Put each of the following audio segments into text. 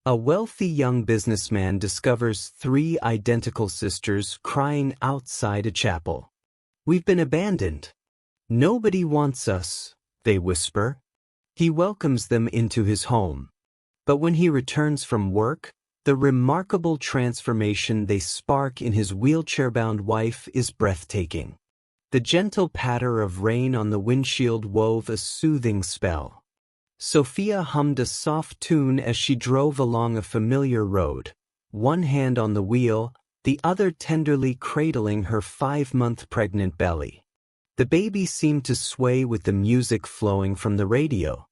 A wealthy young businessman discovers three identical sisters crying outside a chapel. "We've been abandoned. Nobody wants us," they whisper. He welcomes them into his home. But when he returns from work, the remarkable transformation they spark in his wheelchair-bound wife is breathtaking. The gentle patter of rain on the windshield wove a soothing spell. Sophia hummed a soft tune as she drove along a familiar road, one hand on the wheel, the other tenderly cradling her 5-month pregnant belly. The baby seemed to sway with the music flowing from the radio.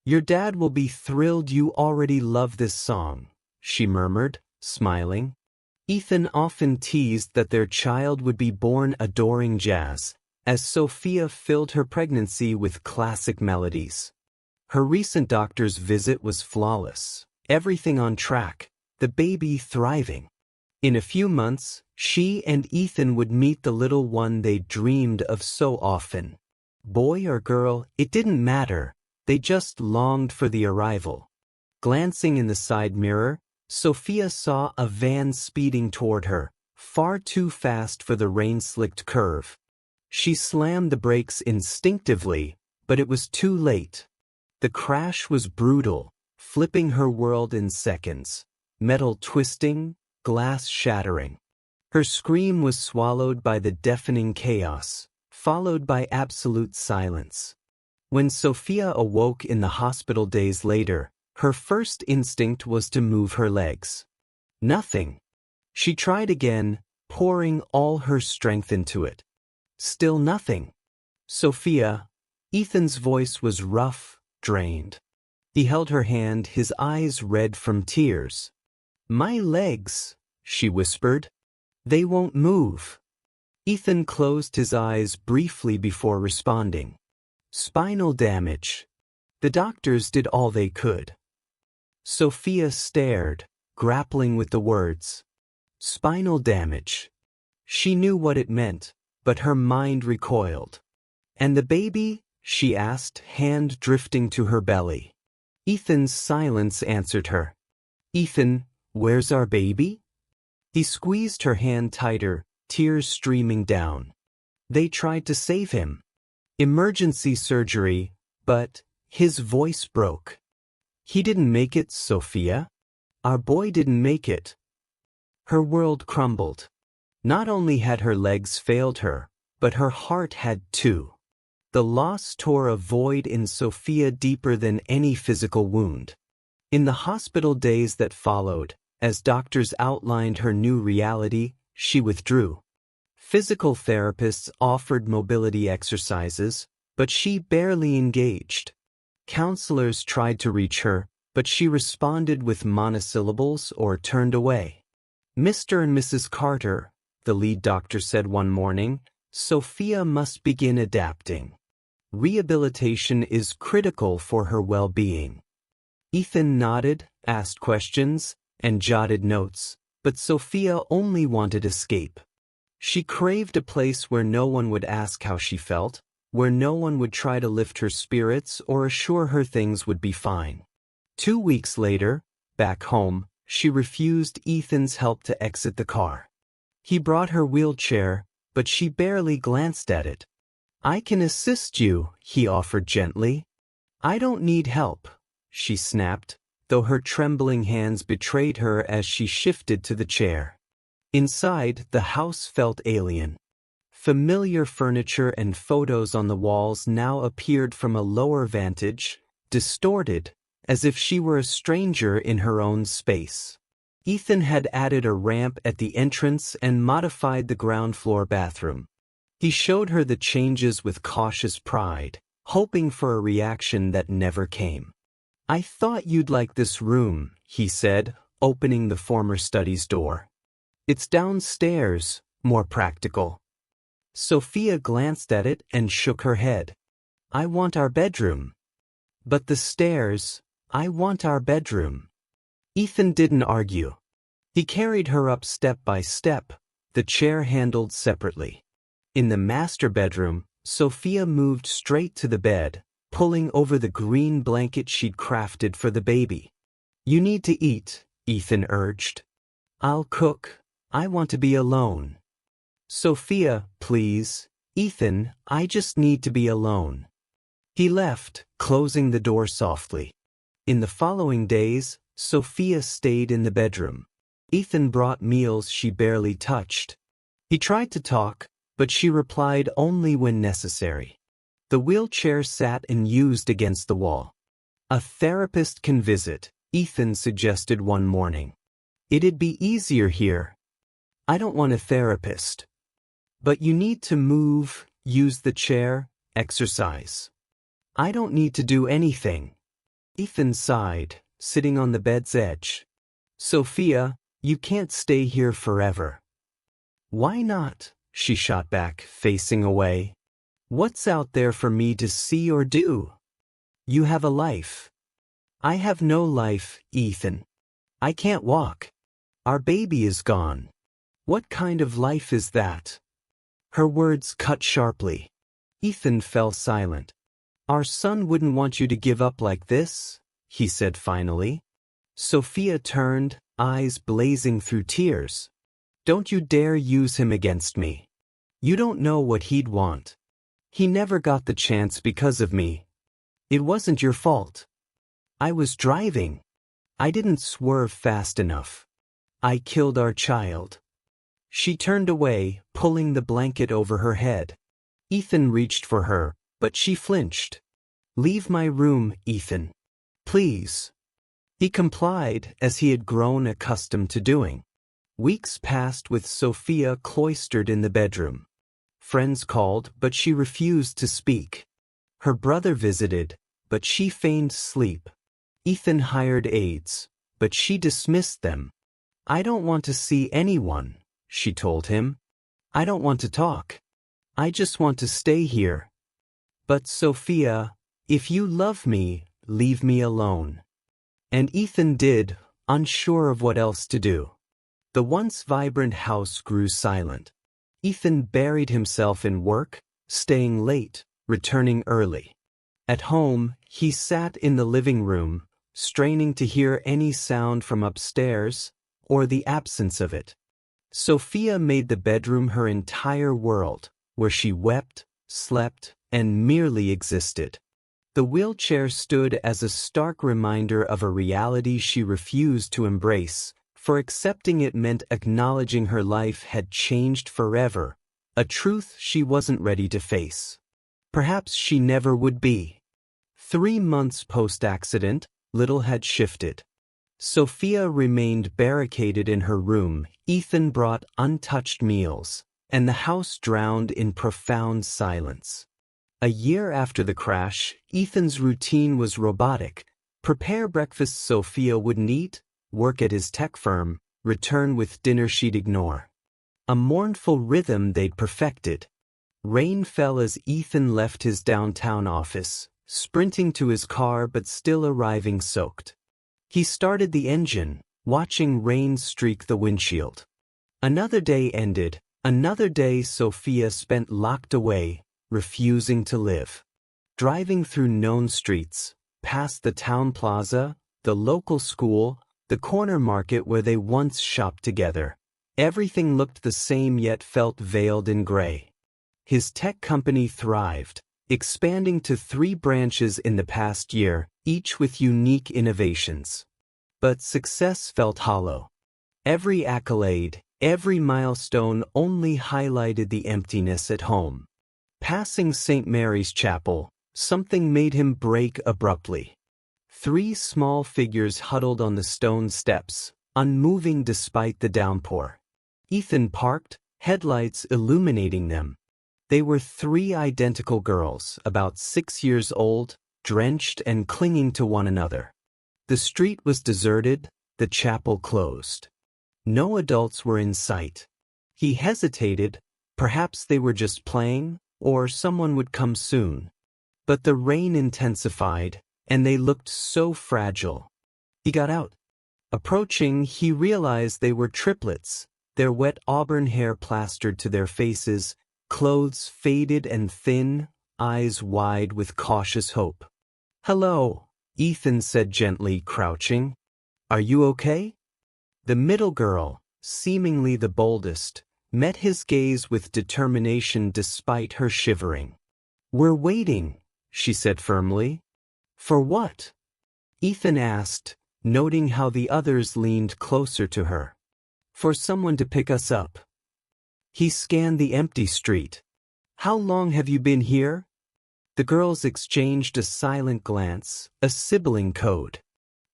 "Your dad will be thrilled you already love this song," she murmured, smiling. Ethan often teased that their child would be born adoring jazz, as Sophia filled her pregnancy with classic melodies. Her recent doctor's visit was flawless, everything on track, the baby thriving. In a few months, she and Ethan would meet the little one they dreamed of so often. Boy or girl, it didn't matter, they just longed for the arrival. Glancing in the side mirror, Sophia saw a van speeding toward her, far too fast for the rain-slicked curve. She slammed the brakes instinctively, but it was too late. The crash was brutal, flipping her world in seconds, metal twisting, glass shattering. Her scream was swallowed by the deafening chaos, followed by absolute silence. When Sophia awoke in the hospital days later, her first instinct was to move her legs. Nothing. She tried again, pouring all her strength into it. Still nothing. "Sophia," Ethan's voice was rough, drained. He held her hand, his eyes red from tears. "My legs," she whispered. "They won't move." Ethan closed his eyes briefly before responding. "Spinal damage." The doctors did all they could. Sophia stared, grappling with the words. Spinal damage. She knew what it meant, but her mind recoiled. "And the baby?" she asked, hand drifting to her belly. Ethan's silence answered her. "Ethan, where's our baby?" He squeezed her hand tighter, tears streaming down. "They tried to save him. Emergency surgery, but..." His voice broke. "He didn't make it, Sophia. Our boy didn't make it." Her world crumbled. Not only had her legs failed her, but her heart had too. The loss tore a void in Sophia deeper than any physical wound. In the hospital days that followed, as doctors outlined her new reality, she withdrew. Physical therapists offered mobility exercises, but she barely engaged. Counselors tried to reach her, but she responded with monosyllables or turned away. "Mr. and Mrs. Carter," the lead doctor said one morning, "Sophia must begin adapting. Rehabilitation is critical for her well-being." Ethan nodded, asked questions, and jotted notes, but Sophia only wanted escape. She craved a place where no one would ask how she felt, where no one would try to lift her spirits or assure her things would be fine. 2 weeks later, back home, she refused Ethan's help to exit the car. He brought her wheelchair, but she barely glanced at it. "I can assist you," he offered gently. "I don't need help," she snapped, though her trembling hands betrayed her as she shifted to the chair. Inside, the house felt alien. Familiar furniture and photos on the walls now appeared from a lower vantage, distorted, as if she were a stranger in her own space. Ethan had added a ramp at the entrance and modified the ground floor bathroom. He showed her the changes with cautious pride, hoping for a reaction that never came. "I thought you'd like this room," he said, opening the former study's door. "It's downstairs, more practical." Sophia glanced at it and shook her head. "I want our bedroom." "But the stairs, I want our bedroom." Ethan didn't argue. He carried her up step by step, the chair handled separately. In the master bedroom, Sophia moved straight to the bed, pulling over the green blanket she'd crafted for the baby. You need to eat, Ethan urged. I'll cook. I want to be alone. Sophia, please. Ethan, I just need to be alone. He left, closing the door softly. In the following days, Sophia stayed in the bedroom. Ethan brought meals she barely touched. He tried to talk, but she replied only when necessary. The wheelchair sat and used against the wall. A therapist can visit, Ethan suggested one morning. It'd be easier here. I don't want a therapist. But you need to move, use the chair, exercise. I don't need to do anything. Ethan sighed, sitting on the bed's edge. Sophia, you can't stay here forever. Why not? She shot back, facing away. What's out there for me to see or do? You have a life. I have no life, Ethan. I can't walk. Our baby is gone. What kind of life is that? Her words cut sharply. Ethan fell silent. Our son wouldn't want you to give up like this, he said finally. Sophia turned, eyes blazing through tears. Don't you dare use him against me. You don't know what he'd want. He never got the chance because of me. It wasn't your fault. I was driving. I didn't swerve fast enough. I killed our child. She turned away, pulling the blanket over her head. Ethan reached for her, but she flinched. Leave my room, Ethan. Please. He complied, as he had grown accustomed to doing. Weeks passed with Sophia cloistered in the bedroom. Friends called, but she refused to speak. Her brother visited, but she feigned sleep. Ethan hired aides, but she dismissed them. I don't want to see anyone, she told him. I don't want to talk. I just want to stay here. But Sophia, if you love me, leave me alone. And Ethan did, unsure of what else to do. The once vibrant house grew silent. Ethan buried himself in work, staying late, returning early. At home, he sat in the living room, straining to hear any sound from upstairs, or the absence of it. Sophia made the bedroom her entire world, where she wept, slept, and merely existed. The wheelchair stood as a stark reminder of a reality she refused to embrace, for accepting it meant acknowledging her life had changed forever, a truth she wasn't ready to face. Perhaps she never would be. 3 months post-accident, little had shifted. Sophia remained barricaded in her room. Ethan brought untouched meals, and the house drowned in profound silence. A year after the crash, Ethan's routine was robotic. Prepare breakfast Sophia wouldn't eat, work at his tech firm, return with dinner she'd ignore. A mournful rhythm they'd perfected. Rain fell as Ethan left his downtown office, sprinting to his car but still arriving soaked. He started the engine, watching rain streak the windshield. Another day ended, another day Sophia spent locked away, refusing to live. Driving through known streets, past the town plaza, the local school, the corner market where they once shopped together, everything looked the same yet felt veiled in gray. His tech company thrived, expanding to 3 branches in the past year, each with unique innovations. But success felt hollow. Every accolade, every milestone only highlighted the emptiness at home. Passing St. Mary's Chapel, something made him brake abruptly. 3 small figures huddled on the stone steps, unmoving despite the downpour. Ethan parked, headlights illuminating them. They were 3 identical girls, about 6 years old, drenched and clinging to one another. The street was deserted, the chapel closed. No adults were in sight. He hesitated, perhaps they were just playing, or someone would come soon. But the rain intensified, and they looked so fragile. He got out. Approaching, he realized they were triplets, their wet auburn hair plastered to their faces, clothes faded and thin, eyes wide with cautious hope. "Hello," Ethan said gently, crouching. Are you okay? The middle girl, seemingly the boldest, met his gaze with determination despite her shivering. We're waiting, she said firmly. For what? Ethan asked, noting how the others leaned closer to her. For someone to pick us up. He scanned the empty street. How long have you been here? The girls exchanged a silent glance, a sibling code.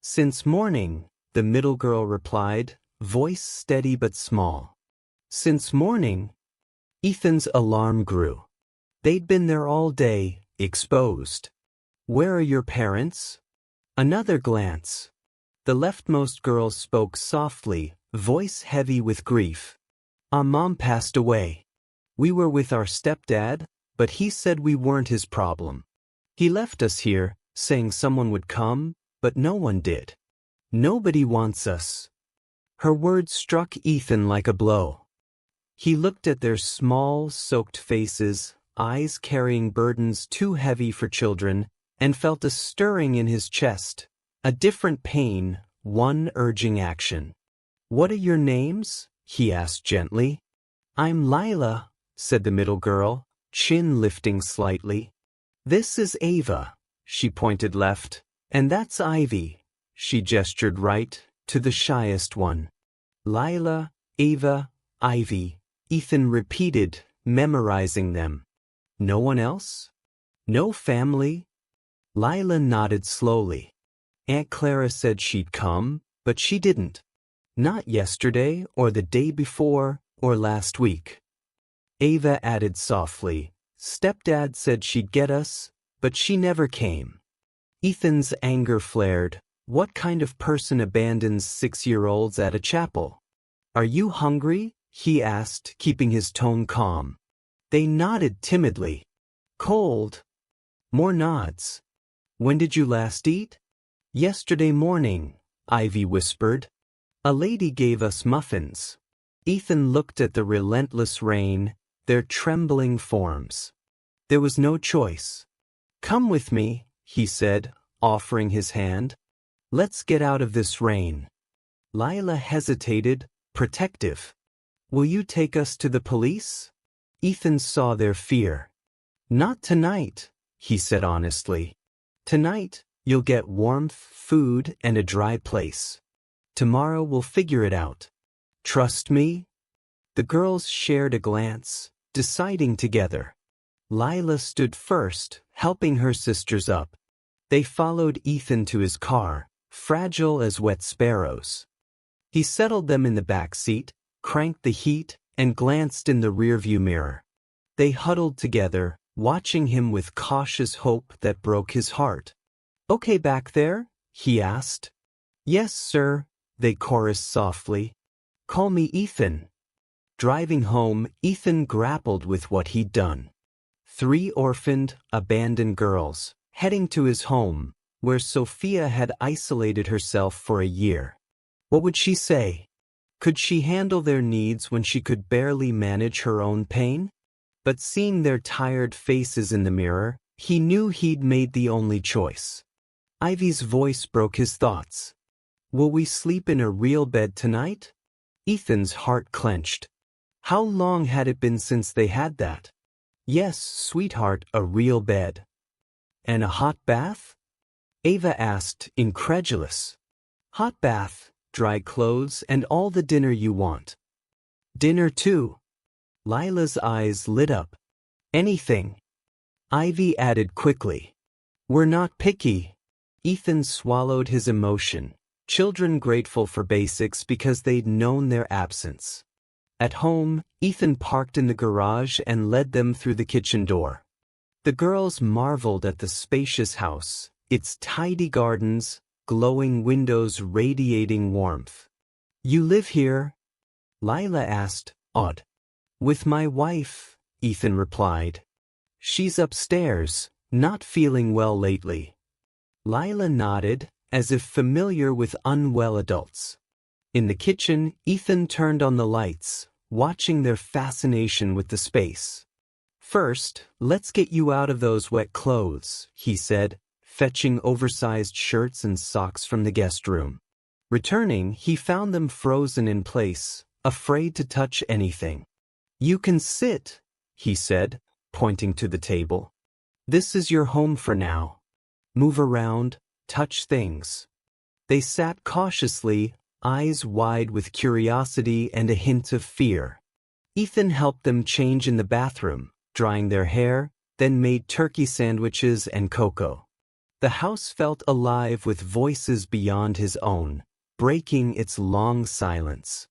Since morning, the middle girl replied, voice steady but small. Since morning? Ethan's alarm grew. They'd been there all day, exposed. Where are your parents? Another glance. The leftmost girl spoke softly, voice heavy with grief. Our mom passed away. We were with our stepdad, but he said we weren't his problem. He left us here, saying someone would come, but no one did. Nobody wants us. Her words struck Ethan like a blow. He looked at their small, soaked faces, eyes carrying burdens too heavy for children, and felt a stirring in his chest, a different pain, one urging action. What are your names? He asked gently. I'm Lila, said the middle girl, chin lifting slightly. This is Ava, she pointed left, and that's Ivy, she gestured right, to the shyest one. Lila, Ava, Ivy, Ethan repeated, memorizing them. No one else? No family? Lila nodded slowly. Aunt Clara said she'd come, but she didn't. Not yesterday, or the day before, or last week. Ava added softly, Stepdad said she'd get us, but she never came. Ethan's anger flared. What kind of person abandons 6-year-olds at a chapel? Are you hungry? He asked, keeping his tone calm. They nodded timidly. Cold. More nods. When did you last eat? Yesterday morning, Ivy whispered. A lady gave us muffins. Ethan looked at the relentless rain, their trembling forms. There was no choice. Come with me, he said, offering his hand. Let's get out of this rain. Lila hesitated, protective. Will you take us to the police? Ethan saw their fear. Not tonight, he said honestly. Tonight, you'll get warmth, food, and a dry place. Tomorrow we'll figure it out. Trust me? The girls shared a glance, deciding together. Lila stood first, helping her sisters up. They followed Ethan to his car, fragile as wet sparrows. He settled them in the back seat, cranked the heat, and glanced in the rearview mirror. They huddled together, watching him with cautious hope that broke his heart. Okay back there? He asked. Yes, sir, they chorused softly. Call me Ethan. Driving home, Ethan grappled with what he'd done. 3 orphaned, abandoned girls, heading to his home, where Sophia had isolated herself for a year. What would she say? Could she handle their needs when she could barely manage her own pain? But seeing their tired faces in the mirror, he knew he'd made the only choice. Ivy's voice broke his thoughts. Will we sleep in a real bed tonight? Ethan's heart clenched. How long had it been since they had that? Yes, sweetheart, a real bed. And a hot bath? Ava asked, incredulous. Hot bath, dry clothes, and all the dinner you want. Dinner too. Lila's eyes lit up. Anything. Ivy added quickly. We're not picky. Ethan swallowed his emotion, children grateful for basics because they'd known their absence. At home, Ethan parked in the garage and led them through the kitchen door. The girls marveled at the spacious house, its tidy gardens, glowing windows radiating warmth. You live here? Lila asked, awed. With my wife, Ethan replied. She's upstairs, not feeling well lately. Lila nodded, as if familiar with unwell adults. In the kitchen, Ethan turned on the lights, watching their fascination with the space. First, let's get you out of those wet clothes, he said, fetching oversized shirts and socks from the guest room. Returning, he found them frozen in place, afraid to touch anything. "You can sit," he said, pointing to the table. "This is your home for now. Move around, touch things." They sat cautiously, eyes wide with curiosity and a hint of fear. Ethan helped them change in the bathroom, drying their hair, then made turkey sandwiches and cocoa. The house felt alive with voices beyond his own, breaking its long silence.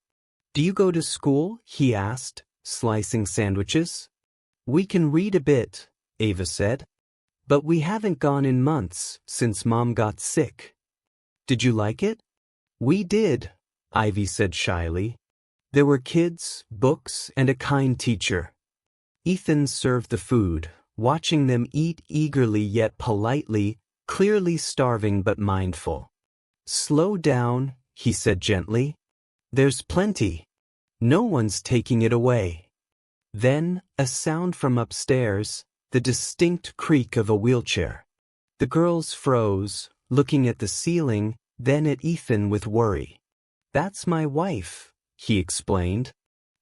"Do you go to school?" he asked, slicing sandwiches. "We can read a bit," Ava said. "But we haven't gone in months, since Mom got sick." "Did you like it?" "We did," Ivy said shyly. "There were kids, books, and a kind teacher." Ethan served the food, watching them eat eagerly yet politely, clearly starving but mindful. "Slow down," he said gently. "There's plenty. No one's taking it away." Then, a sound from upstairs, the distinct creak of a wheelchair. The girls froze, looking at the ceiling, then at Ethan with worry. "That's my wife," he explained.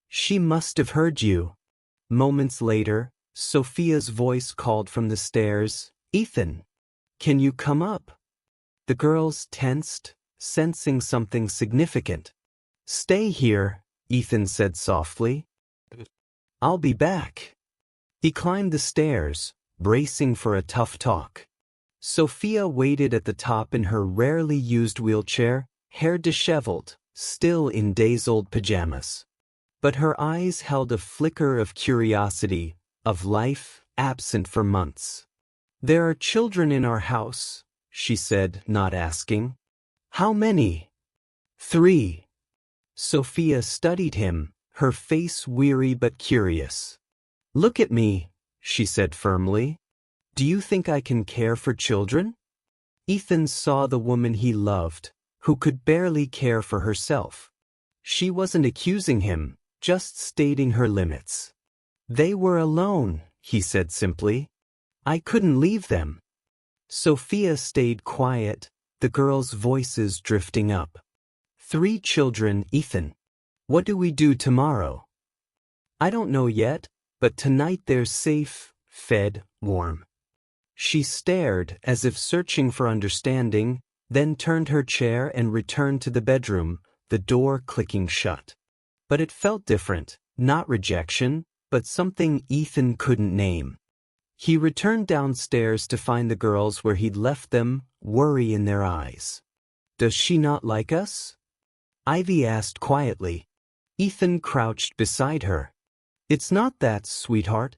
"She must have heard you." Moments later, Sophia's voice called from the stairs, "Ethan, can you come up?" The girls tensed, sensing something significant. "Stay here," Ethan said softly. "I'll be back." He climbed the stairs, bracing for a tough talk. Sophia waited at the top in her rarely used wheelchair, hair disheveled, still in days-old pajamas. But her eyes held a flicker of curiosity, of life absent for months. "There are children in our house," she said, not asking. "How many?" "3. Sophia studied him, her face weary but curious. "Look at me," she said firmly. "Do you think I can care for children?" Ethan saw the woman he loved, who could barely care for herself. She wasn't accusing him, just stating her limits. "They were alone," he said simply. "I couldn't leave them." Sophia stayed quiet, the girls' voices drifting up. "3 children, Ethan. What do we do tomorrow?" "I don't know yet, but tonight they're safe, fed, warm." She stared as if searching for understanding, then turned her chair and returned to the bedroom, the door clicking shut. But it felt different, not rejection, but something Ethan couldn't name. He returned downstairs to find the girls where he'd left them, worry in their eyes. "Does she not like us?" Ivy asked quietly. Ethan crouched beside her. "It's not that, sweetheart.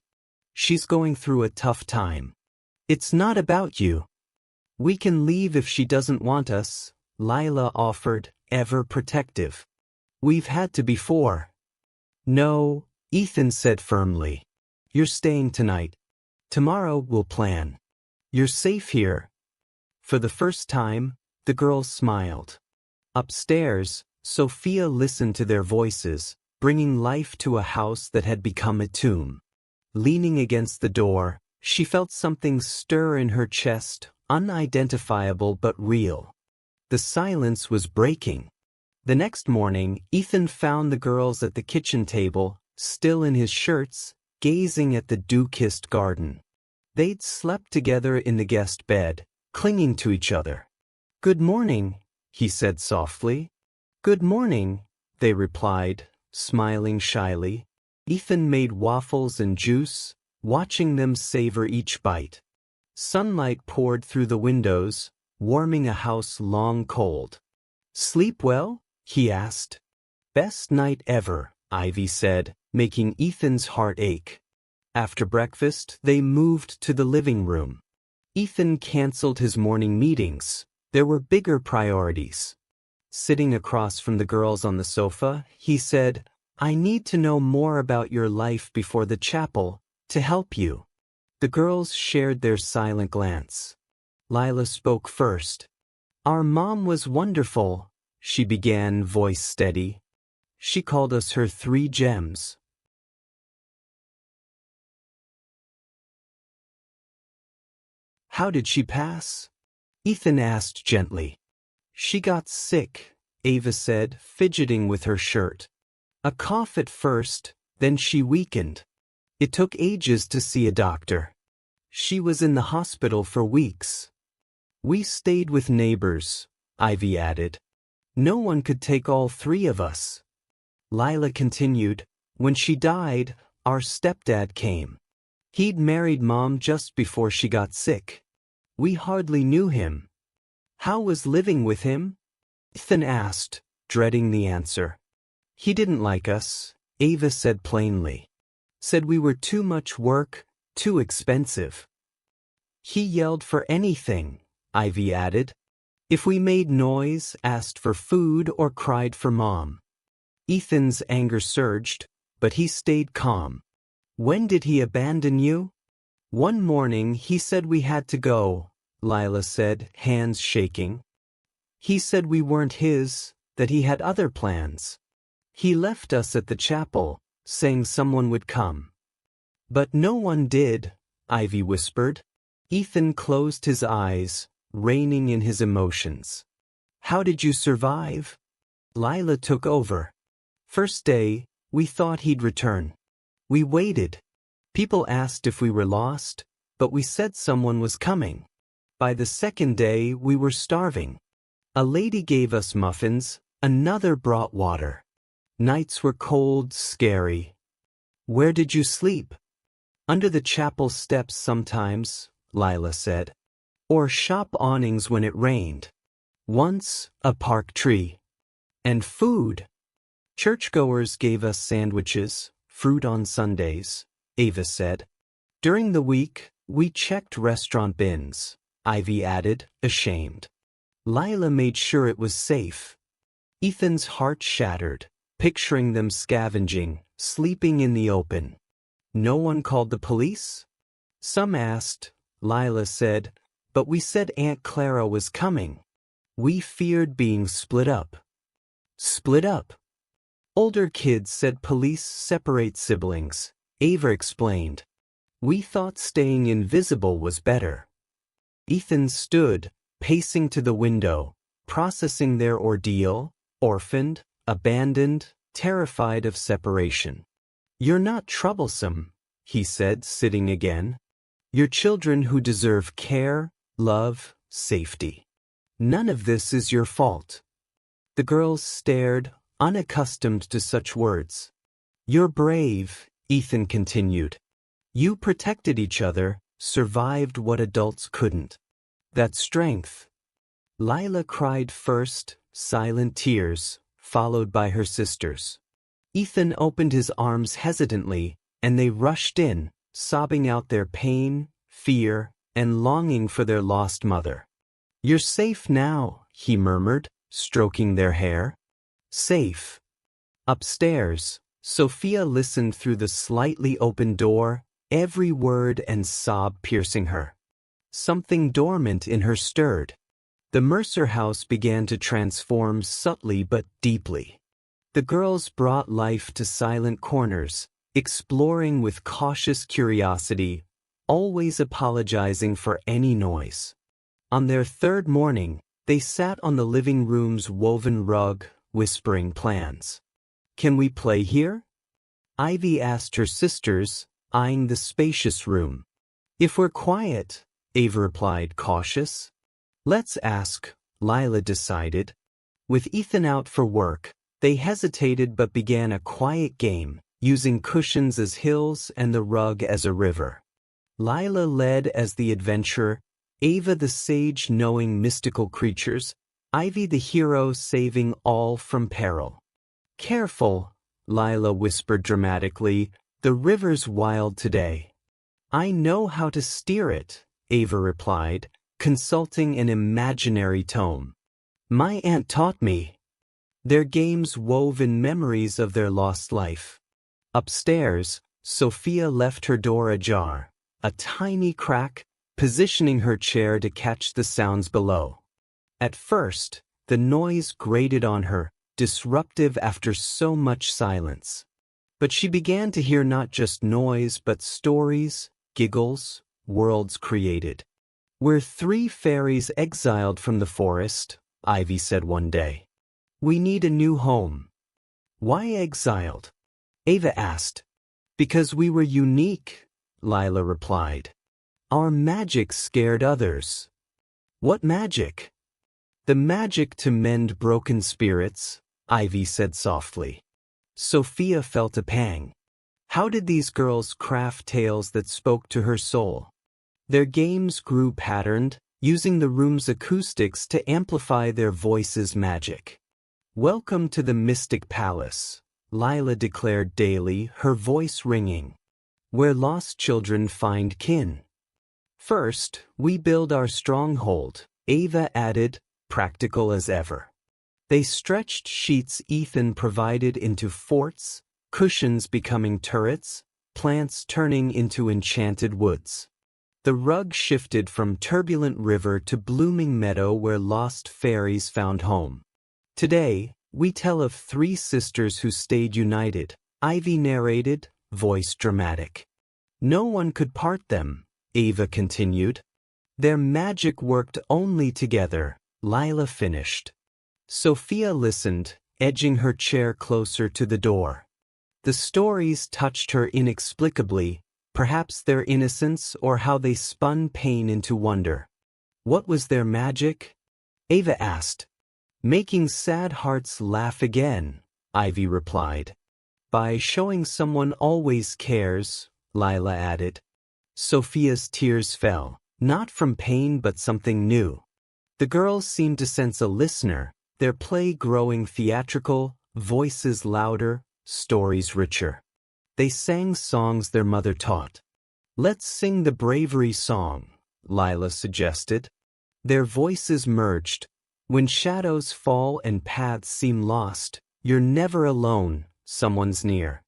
She's going through a tough time. It's not about you." "We can leave if she doesn't want us," Lila offered, ever protective. "We've had to before." "No," Ethan said firmly. "You're staying tonight. Tomorrow we'll plan. You're safe here." For the first time, the girls smiled. Upstairs, Sophia listened to their voices, bringing life to a house that had become a tomb. Leaning against the door, she felt something stir in her chest, unidentifiable but real. The silence was breaking. The next morning, Ethan found the girls at the kitchen table, still in his shirts, gazing at the dew-kissed garden. They'd slept together in the guest bed, clinging to each other. "Good morning," he said softly. "Good morning," they replied, smiling shyly. Ethan made waffles and juice, watching them savor each bite. Sunlight poured through the windows, warming a house long cold. "Sleep well?" he asked. "Best night ever," Ivy said, making Ethan's heart ache. After breakfast, they moved to the living room. Ethan canceled his morning meetings. There were bigger priorities. Sitting across from the girls on the sofa, he said, "I need to know more about your life before the chapel, to help you." The girls shared their silent glance. Lila spoke first. "Our mom was wonderful," she began, voice steady. "She called us her 3 gems. "How did she pass?" Ethan asked gently. "She got sick," Ava said, fidgeting with her shirt. A cough at first, then she weakened. It took ages to see a doctor. She was in the hospital for weeks. We stayed with neighbors, Ivy added. No one could take all three of us. Lila continued, when she died, our stepdad came. He'd married Mom just before she got sick. We hardly knew him. How was living with him? Ethan asked, dreading the answer. He didn't like us, Ava said plainly. Said we were too much work, too expensive. He yelled for anything, Ivy added. If we made noise, asked for food, or cried for Mom. Ethan's anger surged, but he stayed calm. When did he abandon you? One morning he said we had to go, Lila said, hands shaking. He said we weren't his, that he had other plans. He left us at the chapel, saying someone would come. But no one did, Ivy whispered. Ethan closed his eyes, reining in his emotions. How did you survive? Lila took over. First day, we thought he'd return. We waited. People asked if we were lost, but we said someone was coming. By the second day, we were starving. A lady gave us muffins, another brought water. Nights were cold, scary. Where did you sleep? Under the chapel steps sometimes, Lila said. Or shop awnings when it rained. Once, a park tree. And food. Churchgoers gave us sandwiches, fruit on Sundays, Ava said. During the week, we checked restaurant bins, Ivy added, ashamed. Lila made sure it was safe. Ethan's heart shattered, picturing them scavenging, sleeping in the open. No one called the police? Some asked, Lila said, but we said Aunt Clara was coming. We feared being split up. Split up? Older kids said police separate siblings, Ava explained. We thought staying invisible was better. Ethan stood, pacing to the window, processing their ordeal, orphaned, abandoned, terrified of separation. You're not troublesome, he said, sitting again. You're children who deserve care, love, safety. None of this is your fault. The girls stared, unaccustomed to such words. You're brave, Ethan continued. You protected each other, survived what adults couldn't. That's strength. Lila cried first, silent tears, followed by her sisters. Ethan opened his arms hesitantly, and they rushed in, sobbing out their pain, fear, and longing for their lost mother. You're safe now, he murmured, stroking their hair. Safe. Upstairs, Sophia listened through the slightly open door, every word and sob piercing her. Something dormant in her stirred. The Mercer house began to transform subtly but deeply. The girls brought life to silent corners, exploring with cautious curiosity, always apologizing for any noise. On their third morning, they sat on the living room's woven rug, whispering plans. Can we play here? Ivy asked her sisters, eyeing the spacious room. If we're quiet, Ava replied, cautious. Let's ask, Lila decided. With Ethan out for work, they hesitated but began a quiet game, using cushions as hills and the rug as a river. Lila led as the adventurer, Ava the sage knowing mystical creatures, Ivy the hero saving all from peril. Careful, Lila whispered dramatically, the river's wild today. I know how to steer it, Ava replied, consulting an imaginary tome. My aunt taught me. Their games wove in memories of their lost life. Upstairs, Sophia left her door ajar, a tiny crack, positioning her chair to catch the sounds below. At first, the noise grated on her, disruptive after so much silence. But she began to hear not just noise but stories, giggles, worlds created. We're three fairies exiled from the forest, Ivy said one day. We need a new home. Why exiled? Ava asked. Because we were unique, Lila replied. Our magic scared others. What magic? The magic to mend broken spirits, Ivy said softly. Sophia felt a pang. How did these girls craft tales that spoke to her soul? Their games grew patterned, using the room's acoustics to amplify their voices' magic. Welcome to the Mystic Palace, Lila declared daily, her voice ringing. Where lost children find kin. First, we build our stronghold, Ava added, practical as ever. They stretched sheets Ethan provided into forts, cushions becoming turrets, plants turning into enchanted woods. The rug shifted from turbulent river to blooming meadow where lost fairies found home. Today, we tell of 3 sisters who stayed united, Ivy narrated, voice dramatic. No one could part them, Ava continued. Their magic worked only together, Lila finished. Sophia listened, edging her chair closer to the door. The stories touched her inexplicably, perhaps their innocence or how they spun pain into wonder. What was their magic? Ava asked. Making sad hearts laugh again, Ivy replied. By showing someone always cares, Lila added. Sophia's tears fell, not from pain but something new. The girls seemed to sense a listener, their play growing theatrical, voices louder, stories richer. They sang songs their mother taught. Let's sing the bravery song, Lila suggested. Their voices merged. When shadows fall and paths seem lost, you're never alone, someone's near.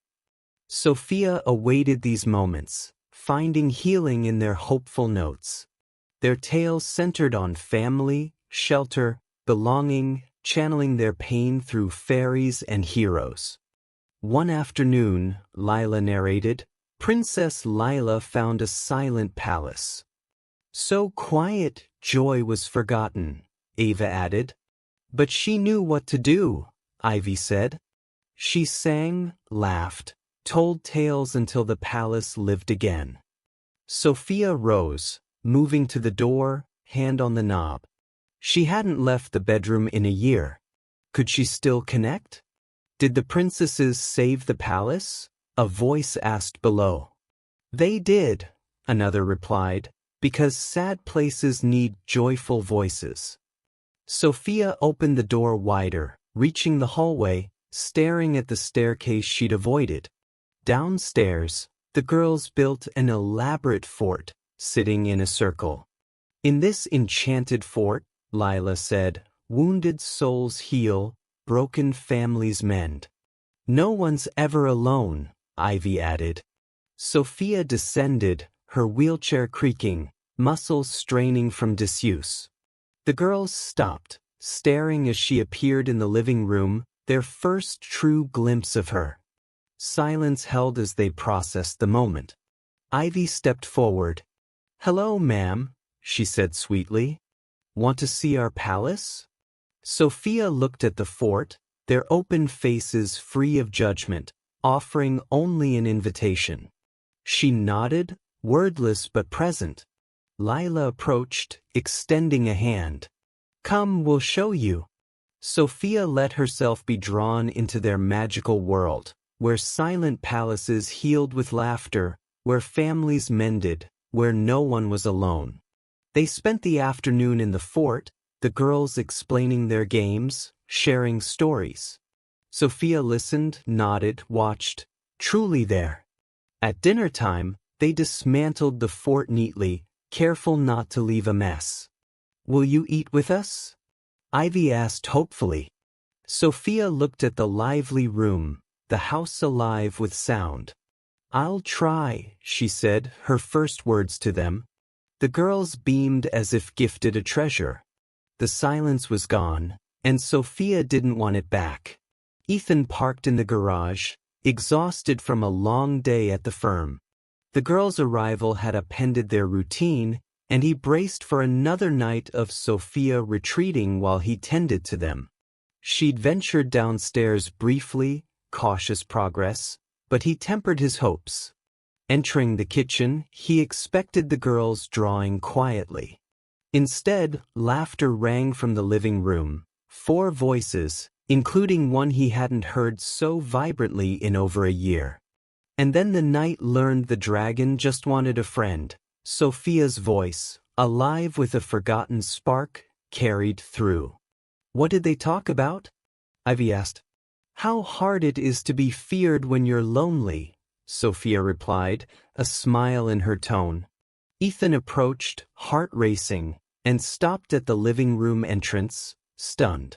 Sophia awaited these moments, finding healing in their hopeful notes. Their tales centered on family, shelter, belonging, channeling their pain through fairies and heroes. One afternoon, Lila narrated, Princess Lila found a silent palace. So quiet, joy was forgotten, Ava added. But she knew what to do, Ivy said. She sang, laughed, told tales until the palace lived again. Sophia rose, moving to the door, hand on the knob. She hadn't left the bedroom in a year. Could she still connect? Did the princesses save the palace? A voice asked below. They did, another replied, because sad places need joyful voices. Sophia opened the door wider, reaching the hallway, staring at the staircase she'd avoided. Downstairs, the girls built an elaborate fort, sitting in a circle. In this enchanted fort, Lila said, wounded souls heal, broken families mend. No one's ever alone, Ivy added. Sophia descended, her wheelchair creaking, muscles straining from disuse. The girls stopped, staring as she appeared in the living room, their first true glimpse of her. Silence held as they processed the moment. Ivy stepped forward. Hello, ma'am, she said sweetly. Want to see our palace? Sophia looked at the fort, their open faces free of judgment, offering only an invitation. She nodded, wordless but present. Lila approached, extending a hand. Come, we'll show you. Sophia let herself be drawn into their magical world, where silent palaces healed with laughter, where families mended, where no one was alone. They spent the afternoon in the fort, the girls explaining their games, sharing stories. Sophia listened, nodded, watched, truly there. At dinner time, they dismantled the fort neatly, careful not to leave a mess. Will you eat with us? Ivy asked hopefully. Sophia looked at the lively room, the house alive with sound. I'll try, she said, her first words to them. The girls beamed as if gifted a treasure. The silence was gone, and Sophia didn't want it back. Ethan parked in the garage, exhausted from a long day at the firm. The girls' arrival had upended their routine, and he braced for another night of Sophia retreating while he tended to them. She'd ventured downstairs briefly, cautious progress, but he tempered his hopes. Entering the kitchen, he expected the girls drawing quietly. Instead, laughter rang from the living room, 4 voices, including one he hadn't heard so vibrantly in over a year. And then the knight learned the dragon just wanted a friend. Sophia's voice, alive with a forgotten spark, carried through. What did they talk about? Ivy asked. How hard it is to be feared when you're lonely, Sophia replied, a smile in her tone. Ethan approached, heart racing, and stopped at the living room entrance, stunned.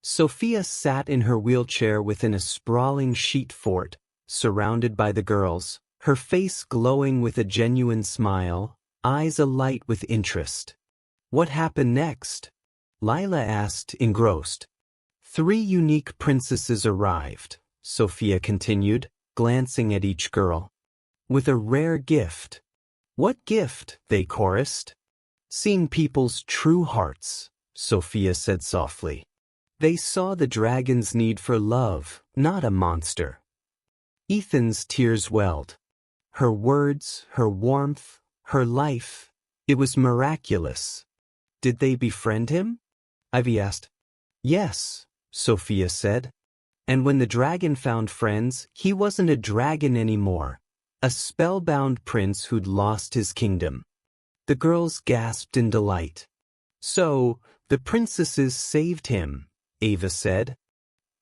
Sophia sat in her wheelchair within a sprawling sheet fort, surrounded by the girls, her face glowing with a genuine smile, eyes alight with interest. What happened next? Lila asked, engrossed. 3 unique princesses arrived, Sophia continued, glancing at each girl. With a rare gift. What gift? They chorused. Seeing people's true hearts, Sophia said softly. They saw the dragon's need for love, not a monster. Ethan's tears welled. Her words, her warmth, her life, it was miraculous. Did they befriend him? Ivy asked. Yes, Sophia said. And when the dragon found friends, he wasn't a dragon anymore, a spellbound prince who'd lost his kingdom. The girls gasped in delight. So, the princesses saved him, Ava said.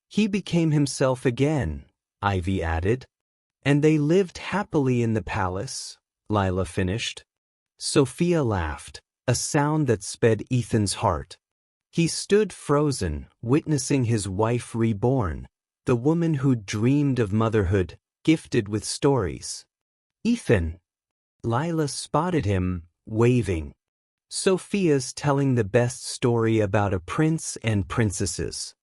He became himself again, Ivy added. And they lived happily in the palace, Lila finished. Sophia laughed, a sound that sped Ethan's heart. He stood frozen, witnessing his wife reborn, the woman who'd dreamed of motherhood, gifted with stories. Ethan! Lila spotted him, waving. Sophia's telling the best story about a prince and princesses.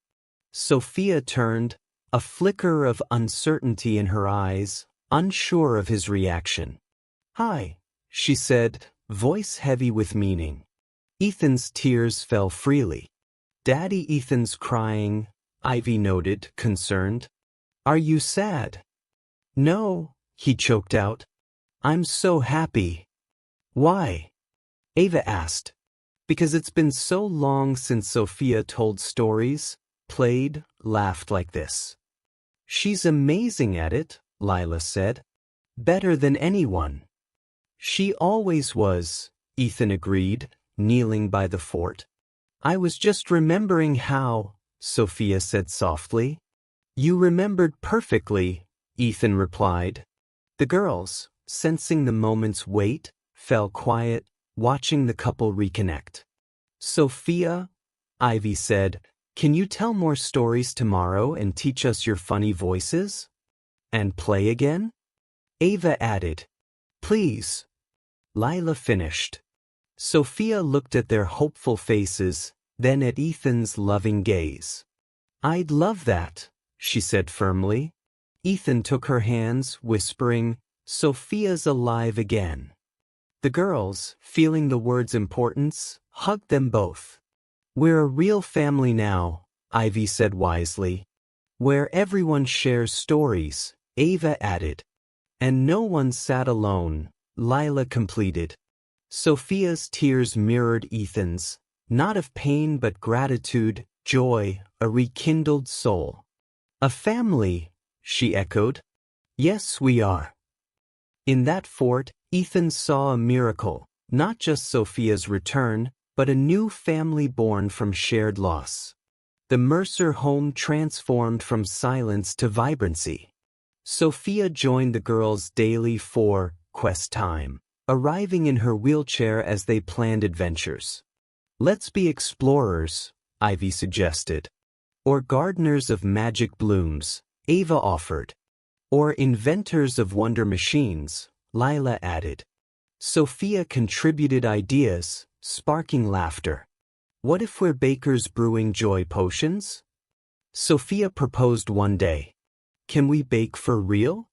Sophia turned, a flicker of uncertainty in her eyes, unsure of his reaction. Hi, she said, voice heavy with meaning. Ethan's tears fell freely. Daddy Ethan's crying, Ivy noted, concerned. Are you sad? No, he choked out. I'm so happy. Why? Ava asked. Because it's been so long since Sophia told stories, played, laughed like this. She's amazing at it, Lila said. Better than anyone. She always was, Ethan agreed, kneeling by the fort. I was just remembering how, Sophia said softly. You remembered perfectly, Ethan replied. The girls, sensing the moment's weight, fell quiet, watching the couple reconnect. Sophia, Ivy said, can you tell more stories tomorrow and teach us your funny voices? And play again? Ava added, please. Lila finished. Sophia looked at their hopeful faces, then at Ethan's loving gaze. I'd love that, she said firmly. Ethan took her hands, whispering, Sophia's alive again. The girls, feeling the word's importance, hugged them both. We're a real family now, Ivy said wisely. Where everyone shares stories, Ava added. And no one sat alone, Lila completed. Sophia's tears mirrored Ethan's, not of pain but gratitude, joy, a rekindled soul. A family, she echoed. Yes, we are. In that fort, Ethan saw a miracle, not just Sophia's return, but a new family born from shared loss. The Mercer home transformed from silence to vibrancy. Sophia joined the girls daily for quest time, arriving in her wheelchair as they planned adventures. Let's be explorers, Ivy suggested. Or gardeners of magic blooms, Ava offered. Or inventors of wonder machines, Lila added. Sophia contributed ideas, sparking laughter. What if we're bakers brewing joy potions? Sophia proposed one day. Can we bake for real?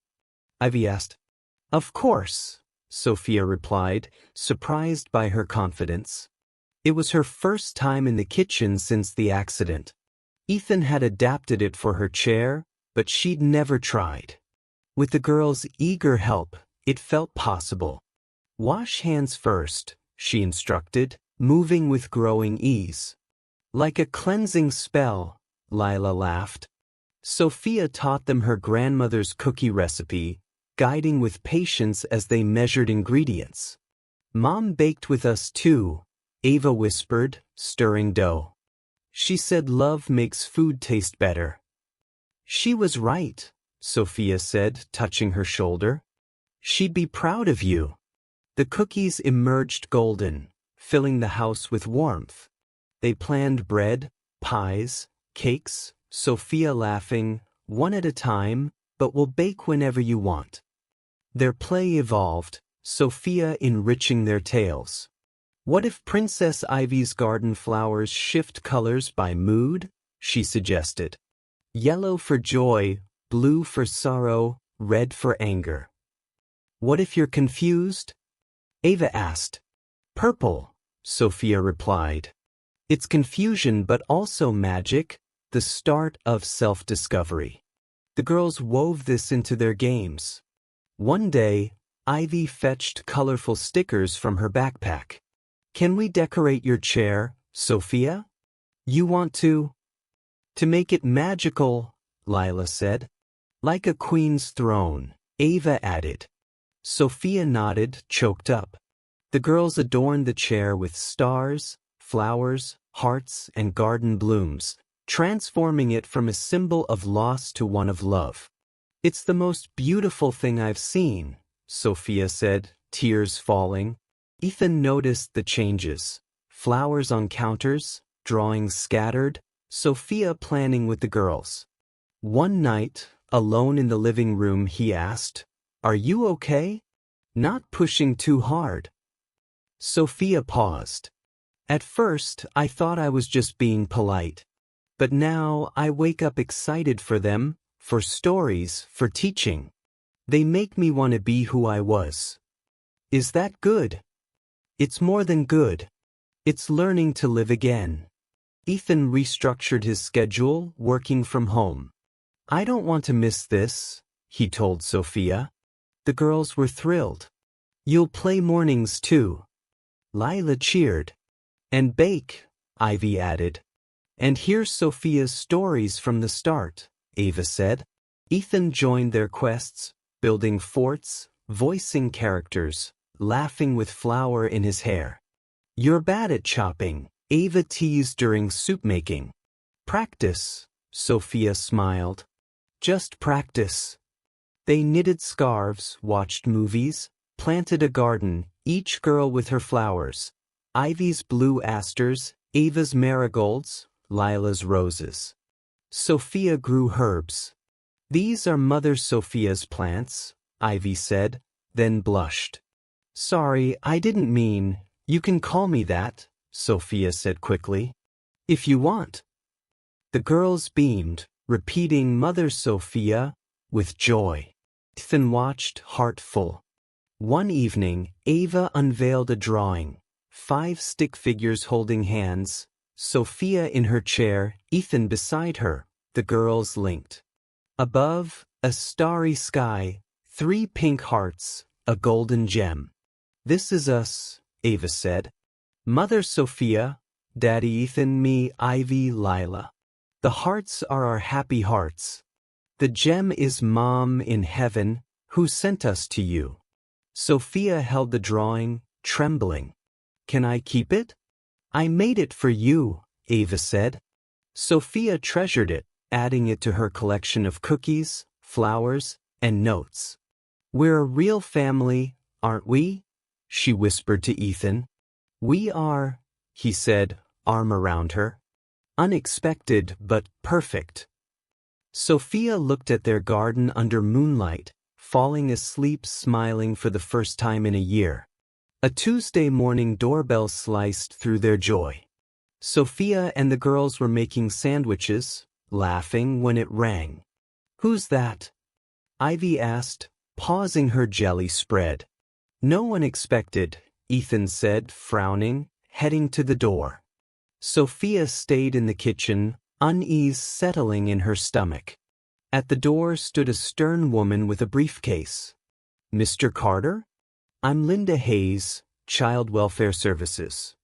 Ivy asked. Of course, Sophia replied, surprised by her confidence. It was her first time in the kitchen since the accident. Ethan had adapted it for her chair, but she'd never tried. With the girl's eager help, it felt possible. Wash hands first, she instructed, moving with growing ease. Like a cleansing spell, Lila laughed. Sophia taught them her grandmother's cookie recipe, guiding with patience as they measured ingredients. Mom baked with us too, Ava whispered, stirring dough. She said love makes food taste better. She was right, Sophia said, touching her shoulder. She'd be proud of you. The cookies emerged golden, filling the house with warmth. They planned bread, pies, cakes, Sophia laughing, one at a time, but we'll bake whenever you want. Their play evolved, Sophia enriching their tales. What if Princess Ivy's garden flowers shift colors by mood? She suggested. Yellow for joy, blue for sorrow, red for anger. What if you're confused? Ava asked. Purple, Sophia replied. It's confusion but also magic, the start of self-discovery. The girls wove this into their games. One day, Ivy fetched colorful stickers from her backpack. Can we decorate your chair, Sophia? You want to? To make it magical, Lila said. Like a queen's throne, Ava added. Sophia nodded, choked up. The girls adorned the chair with stars, flowers, hearts, and garden blooms, transforming it from a symbol of loss to one of love. It's the most beautiful thing I've seen, Sophia said, tears falling. Ethan noticed the changes. Flowers on counters, drawings scattered, Sophia planning with the girls. One night, alone in the living room, he asked, Are you okay? Not pushing too hard. Sophia paused. At first, I thought I was just being polite. But now I wake up excited for them, for stories, for teaching. They make me want to be who I was. Is that good? It's more than good. It's learning to live again. Ethan restructured his schedule, working from home. I don't want to miss this, he told Sophia. The girls were thrilled. You'll play mornings too. Lila cheered. And bake, Ivy added. And here's Sophia's stories from the start, Ava said. Ethan joined their quests, building forts, voicing characters, laughing with flour in his hair. You're bad at chopping, Ava teased during soup making. Practice, Sophia smiled. Just practice. They knitted scarves, watched movies, planted a garden, each girl with her flowers. Ivy's blue asters, Ava's marigolds, Lila's roses. Sophia grew herbs. These are Mother Sophia's plants, Ivy said, then blushed. Sorry, I didn't mean, you can call me that, Sophia said quickly. If you want. The girls beamed, repeating Mother Sophia, with joy. Ethan watched, heart full. One evening, Ava unveiled a drawing. 5 stick figures holding hands, Sophia in her chair, Ethan beside her, the girls linked. Above, a starry sky, 3 pink hearts, a golden gem. This is us, Ava said. Mother Sophia, Daddy Ethan, me, Ivy, Lila. The hearts are our happy hearts. The gem is Mom in heaven, who sent us to you. Sophia held the drawing, trembling. Can I keep it? I made it for you, Ava said. Sophia treasured it, adding it to her collection of cookies, flowers, and notes. We're a real family, aren't we? She whispered to Ethan. We are, he said, arm around her. Unexpected but perfect. Sophia looked at their garden under moonlight, falling asleep smiling for the first time in a year. A Tuesday morning doorbell sliced through their joy. Sophia and the girls were making sandwiches, laughing when it rang. Who's that? Ivy asked, pausing her jelly spread. No one expected, Ethan said, frowning, heading to the door. Sophia stayed in the kitchen, unease settling in her stomach. At the door stood a stern woman with a briefcase. "Mr. Carter? I'm Linda Hayes, Child Welfare Services.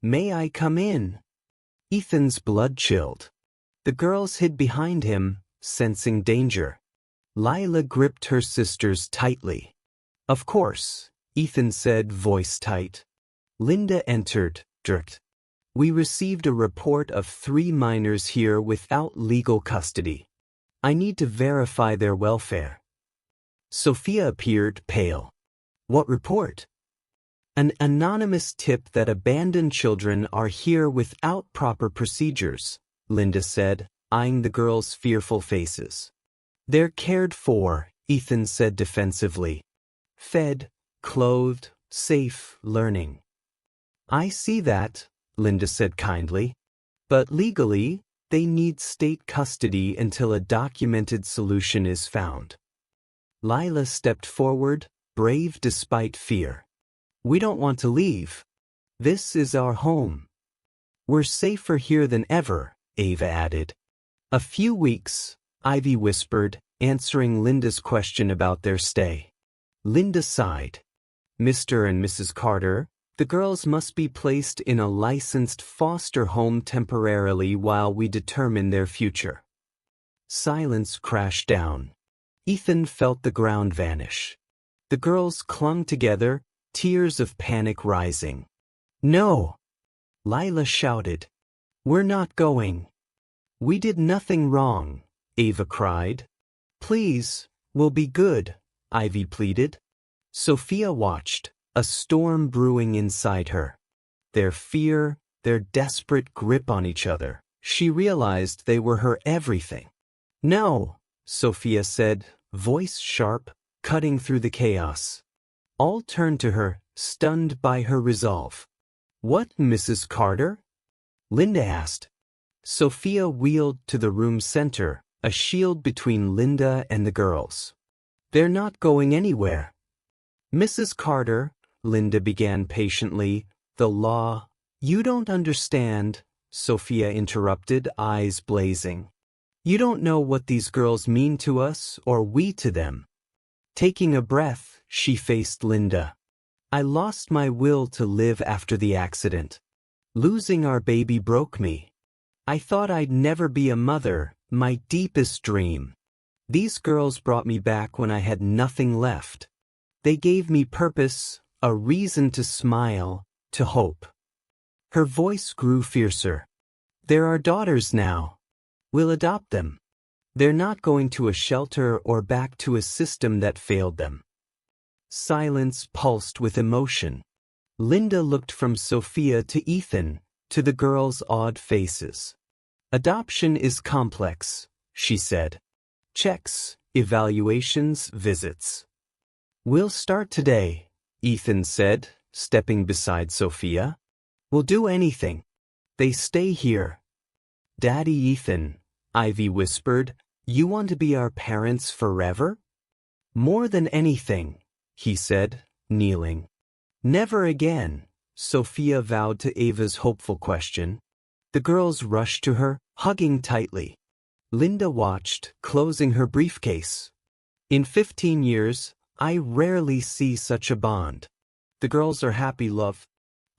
May I come in?" Ethan's blood chilled. The girls hid behind him, sensing danger. Lila gripped her sisters tightly. "Of course," Ethan said, voice tight. Linda entered, jerked. "We received a report of 3 minors here without legal custody. I need to verify their welfare." Sophia appeared, pale. "What report?" "An anonymous tip that abandoned children are here without proper procedures," Linda said, eyeing the girls' fearful faces. "They're cared for," Ethan said defensively. "Fed, clothed, safe, learning." "I see that," Linda said kindly. "But legally, they need state custody until a documented solution is found." Lila stepped forward, brave despite fear. "We don't want to leave. This is our home." "We're safer here than ever," Ava added. "A few weeks," Ivy whispered, answering Linda's question about their stay. Linda sighed. "Mr. and Mrs. Carter, the girls must be placed in a licensed foster home temporarily while we determine their future." Silence crashed down. Ethan felt the ground vanish. The girls clung together, tears of panic rising. "No!" Lila shouted. "We're not going." "We did nothing wrong," Ava cried. "Please, we'll be good," Ivy pleaded. Sophia watched, a storm brewing inside her. Their fear, their desperate grip on each other. She realized they were her everything. "No," Sophia said, voice sharp, cutting through the chaos. All turned to her, stunned by her resolve. "What, Mrs. Carter?" Linda asked. Sophia wheeled to the room's center, a shield between Linda and the girls. "They're not going anywhere." "Mrs. Carter," Linda began patiently, "the law—" "You don't understand," Sophia interrupted, eyes blazing. "You don't know what these girls mean to us or we to them." Taking a breath, she faced Linda. "I lost my will to live after the accident. Losing our baby broke me. I thought I'd never be a mother, my deepest dream. These girls brought me back when I had nothing left. They gave me purpose, a reason to smile, to hope." Her voice grew fiercer. "They're our daughters now. We'll adopt them. They're not going to a shelter or back to a system that failed them." Silence pulsed with emotion. Linda looked from Sophia to Ethan, to the girls' awed faces. "Adoption is complex," she said. "Checks, evaluations, visits." "We'll start today," Ethan said, stepping beside Sophia. "We'll do anything. They stay here." "Daddy Ethan," Ivy whispered, "you want to be our parents forever?" "More than anything," he said, kneeling. "Never again," Sophia vowed to Ava's hopeful question. The girls rushed to her, hugging tightly. Linda watched, closing her briefcase. "In 15 years, I rarely see such a bond. The girls are happy, love.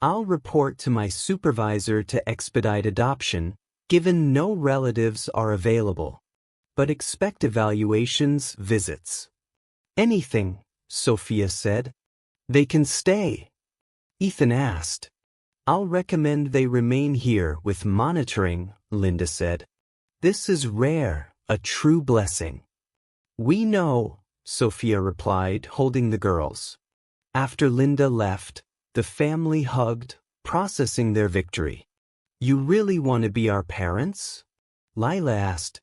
I'll report to my supervisor to expedite adoption, given no relatives are available. But expect evaluations, visits." "Anything," Sophia said. "They can stay." Ethan asked. "I'll recommend they remain here with monitoring," Linda said. "This is rare, a true blessing." "We know," Sophia replied, holding the girls. After Linda left, the family hugged, processing their victory. "You really want to be our parents?" Lila asked.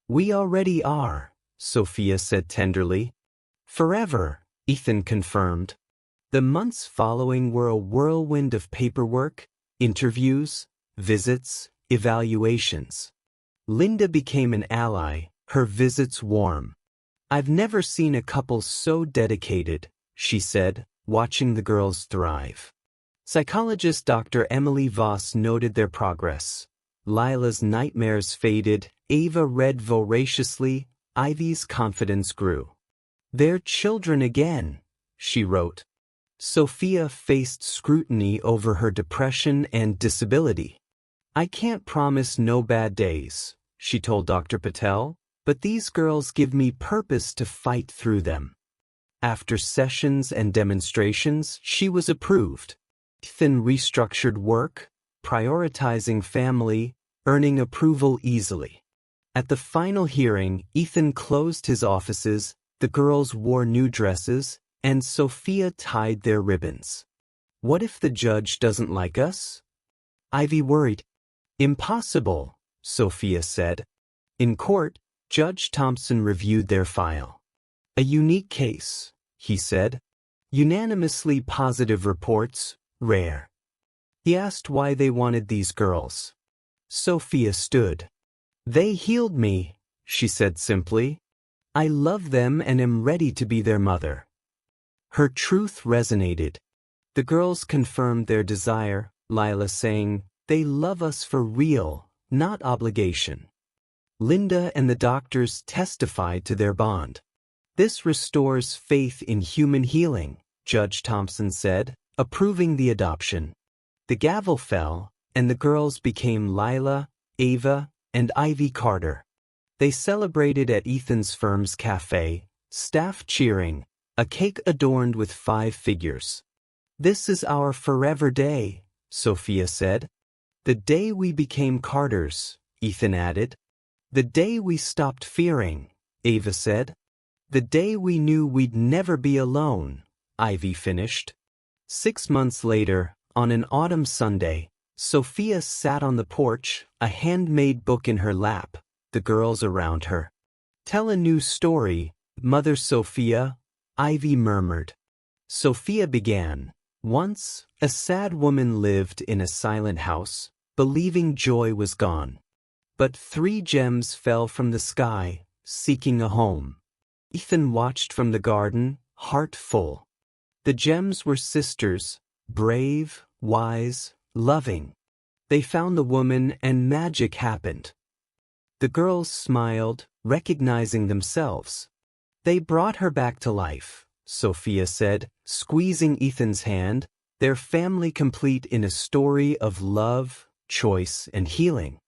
"We already are," Sophia said tenderly. "Forever," Ethan confirmed. The months following were a whirlwind of paperwork, interviews, visits, evaluations. Linda became an ally, her visits warm. "I've never seen a couple so dedicated," she said, watching the girls thrive. Psychologist Dr. Emily Voss noted their progress. Lila's nightmares faded, Ava read voraciously, Ivy's confidence grew. "They're children again," she wrote. Sophia faced scrutiny over her depression and disability. "I can't promise no bad days," she told Dr. Patel, "but these girls give me purpose to fight through them." After sessions and demonstrations, she was approved. Ethan restructured work, prioritizing family, earning approval easily. At the final hearing, Ethan closed his offices, the girls wore new dresses, and Sophia tied their ribbons. "What if the judge doesn't like us?" Ivy worried. "Impossible," Sophia said. In court, Judge Thompson reviewed their file. "A unique case," he said. "Unanimously positive reports, rare." He asked why they wanted these girls. Sophia stood. "They healed me," she said simply. "I love them and am ready to be their mother." Her truth resonated. The girls confirmed their desire, Lila saying, "They love us for real, not obligation." Linda and the doctors testified to their bond. "This restores faith in human healing," Judge Thompson said, approving the adoption. The gavel fell, and the girls became Lila, Ava, and Ivy Carter. They celebrated at Ethan's firm's cafe, staff cheering, a cake adorned with 5 figures. "This is our forever day," Sophia said. "The day we became Carters," Ethan added. "The day we stopped fearing," Ava said. "The day we knew we'd never be alone," Ivy finished. 6 months later, on an autumn Sunday, Sophia sat on the porch, a handmade book in her lap, the girls around her. "Tell a new story, Mother Sophia," Ivy murmured. Sophia began. "Once, a sad woman lived in a silent house, believing joy was gone. But 3 gems fell from the sky, seeking a home. Ethan watched from the garden, heart full. The gems were sisters, brave, wise, loving. They found the woman and magic happened." The girls smiled, recognizing themselves. "They brought her back to life," Sophia said, squeezing Ethan's hand, their family complete in a story of love, choice, and healing.